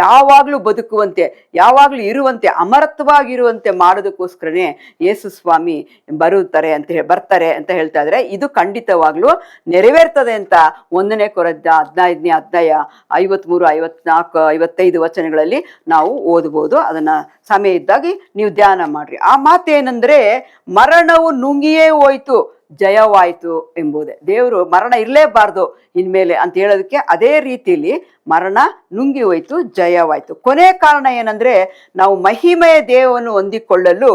ಯಾವಾಗಲೂ ಬದುಕುವಂತೆ, ಯಾವಾಗಲೂ ಇರುವಂತೆ, ಅಮರತ್ವವಾಗಿರುವಂತೆ ಮಾಡೋದಕ್ಕೋಸ್ಕರನೇ ಯೇಸು ಸ್ವಾಮಿ ಬರ್ತಾರೆ ಅಂತ ಹೇಳ್ತಾ ಇದ್ರೆ, ಇದು ಖಂಡಿತವಾಗ್ಲೂ ನೆರವೇರ್ತದೆ ಅಂತ 1ನೇ ಕೊರಿಂಥ 15ನೇ ಅಧ್ಯಾಯ 53, 54, 55 ವಚನಗಳಲ್ಲಿ ನಾವು ಓದ್ಬೋದು. ಅದನ್ನ ಸಮಯ ಇದ್ದಾಗಿ ನೀವು ಧ್ಯಾನ ಮಾಡ್ರಿ. ಆ ಮಾತೇನೆಂದ್ರೆ, ಮರಣವು ನುಂಗಿಯೇ ಹೋಯ್ತು, ಜಯವಾಯಿತು ಎಂಬುದೇ. ದೇವರು ಮರಣ ಇರಲೇಬಾರ್ದು ಇನ್ಮೇಲೆ ಅಂತ ಹೇಳೋದಕ್ಕೆ ಅದೇ ರೀತಿಯಲ್ಲಿ ಮರಣ ನುಂಗಿ ಹೋಯ್ತು, ಜಯವಾಯಿತು. ಕೊನೆ ಕಾರಣ ಏನಂದ್ರೆ, ನಾವು ಮಹಿಮೆಯ ದೇಹವನ್ನು ಹೊಂದಿಕೊಳ್ಳಲು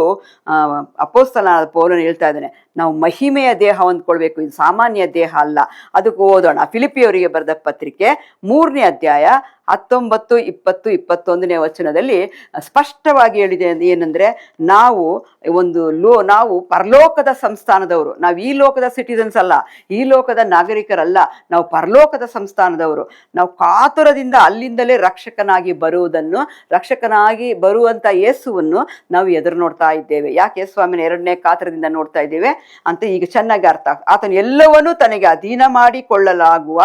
ಅಪೊಸ್ತಲನಾದ ಪೌಲನು ಹೇಳ್ತಾ ಇದ್ದಾನೆ, ನಾವು ಮಹಿಮೆಯ ದೇಹ ಹೊಂದ್ಕೊಳ್ಬೇಕು, ಇದು ಸಾಮಾನ್ಯ ದೇಹ ಅಲ್ಲ. ಅದಕ್ಕೆ ಓದೋಣ. ಫಿಲಿಪಿಯವರಿಗೆ ಬರೆದ ಪತ್ರಿಕೆ 3ನೇ ಅಧ್ಯಾಯ 19, 20, 21ನೇ ವಚನದಲ್ಲಿ ಸ್ಪಷ್ಟವಾಗಿ ಹೇಳಿದೆ. ಏನಂದ್ರೆ, ನಾವು ಪರಲೋಕದ ಸಂಸ್ಥಾನದವರು, ನಾವು ಈ ಲೋಕದ ಸಿಟಿಸನ್ಸ್ ಅಲ್ಲ, ಈ ಲೋಕದ ನಾಗರಿಕರಲ್ಲ, ನಾವು ಪರಲೋಕದ ಸಂಸ್ಥಾನದವರು. ನಾವು ಕಾತುರದಿಂದ ಅಲ್ಲಿಂದಲೇ ರಕ್ಷಕನಾಗಿ ಬರುವಂತ ಯೇಸುವನ್ನು ನಾವು ಎದುರು ನೋಡ್ತಾ ಇದ್ದೇವೆ. ಯಾಕೆ ಸ್ವಾಮಿನ ಎರಡನೇ ಕಾತರದಿಂದ ನೋಡ್ತಾ ಇದ್ದೇವೆ ಅಂತ ಈಗ ಚೆನ್ನಾಗಿ ಅರ್ಥ. ಆತನು ಎಲ್ಲವನ್ನೂ ತನಗೆ ಅಧೀನ ಮಾಡಿಕೊಳ್ಳಲಾಗುವ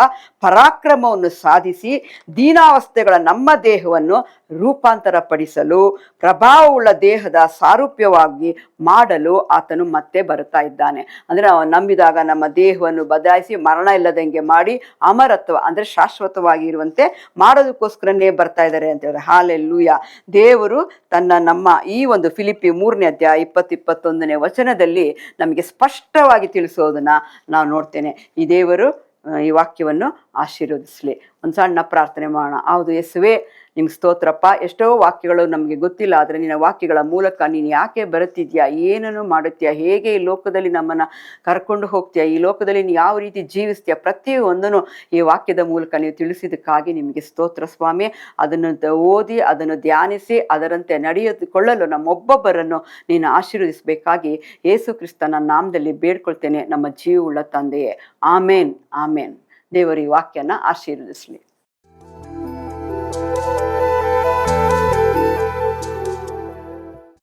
ಪರಾಕ್ರಮವನ್ನು ಸಾಧಿಸಿ ದೀನಾವಸ್ಥೆಗಳ ನಮ್ಮ ದೇಹವನ್ನು ರೂಪಾಂತರ ಪಡಿಸಲು, ಪ್ರಭಾವವುಳ್ಳ ದೇಹದ ಸಾರೂಪ್ಯವಾಗಿ ಮಾಡಲು ಆತನು ಮತ್ತೆ ಬರುತ್ತಾ ಇದ್ದಾನೆ. ಅಂದ್ರೆ ನಾವು ನಂಬಿದಾಗ ನಮ್ಮ ದೇಹವನ್ನು ಬದಲಾಯಿಸಿ ಮರಣ ಇಲ್ಲದಂಗೆ ಮಾಡಿ ಅಮರತ್ವ ಅಂದ್ರೆ ಶಾಶ್ವತವಾಗಿ ಇರುವಂತೆ ಮಾಡೋದಕ್ಕೋಸ್ಕರನೇ ಬರ್ತಾ ಇದ್ದಾರೆ ಅಂತ ಹೇಳಿದ್ರೆ, ಹಾಲೆಲೂಯಾ. ದೇವರು ನಮ್ಮ ಈ ಒಂದು ಫಿಲಿಪ್ಪಿ 3ನೇ ಅಧ್ಯಾಯ 20, 21ನೇ ವಚನದಲ್ಲಿ ನಮಗೆ ಸ್ಪಷ್ಟವಾಗಿ ತಿಳಿಸೋದನ್ನ ನಾವು ನೋಡ್ತೇನೆ. ಈ ದೇವರು ಈ ವಾಕ್ಯವನ್ನು ಆಶೀರ್ವದಿಸಲಿ. ಒಂದು ಸಣ್ಣ ಪ್ರಾರ್ಥನೆ ಮಾಡೋಣ. ಹೌದು ಯೇಸುವೆ, ನಿಮ್ಗೆ ಸ್ತೋತ್ರಪ್ಪ. ಎಷ್ಟೋ ವಾಕ್ಯಗಳು ನಮಗೆ ಗೊತ್ತಿಲ್ಲ, ಆದರೆ ನಿನ್ನ ವಾಕ್ಯಗಳ ಮೂಲಕ ನೀನು ಯಾಕೆ ಬರುತ್ತಿದ್ಯಾ, ಏನನ್ನು ಮಾಡುತ್ತೀಯಾ, ಹೇಗೆ ಈ ಲೋಕದಲ್ಲಿ ನಮ್ಮನ್ನು ಕರ್ಕೊಂಡು ಹೋಗ್ತೀಯಾ, ಈ ಲೋಕದಲ್ಲಿ ನೀನು ಯಾವ ರೀತಿ ಜೀವಿಸ್ತೀಯಾ, ಪ್ರತಿಯೊಂದನ್ನು ಈ ವಾಕ್ಯದ ಮೂಲಕ ನೀವು ತಿಳಿಸಿದ್ದಕ್ಕಾಗಿ ನಿಮಗೆ ಸ್ತೋತ್ರ ಸ್ವಾಮಿ. ಅದನ್ನು ಓದಿ, ಅದನ್ನು ಧ್ಯಾನಿಸಿ, ಅದರಂತೆ ನಡೆದುಕೊಳ್ಳಲು ನಮ್ಮೊಬ್ಬೊಬ್ಬರನ್ನು ನೀನು ಆಶೀರ್ವದಿಸಬೇಕಾಗಿ ಯೇಸು ಕ್ರಿಸ್ತನ ನಾಮದಲ್ಲಿ ಬೇಡ್ಕೊಳ್ತೇನೆ, ನಮ್ಮ ಜೀವವುಳ್ಳ ತಂದೆಯೇ. ಆಮೇನ್, ಆಮೇನ್. ದೇವರು ಈ ವಾಕ್ಯನ ಆಶೀರ್ವದಿಸಲಿ.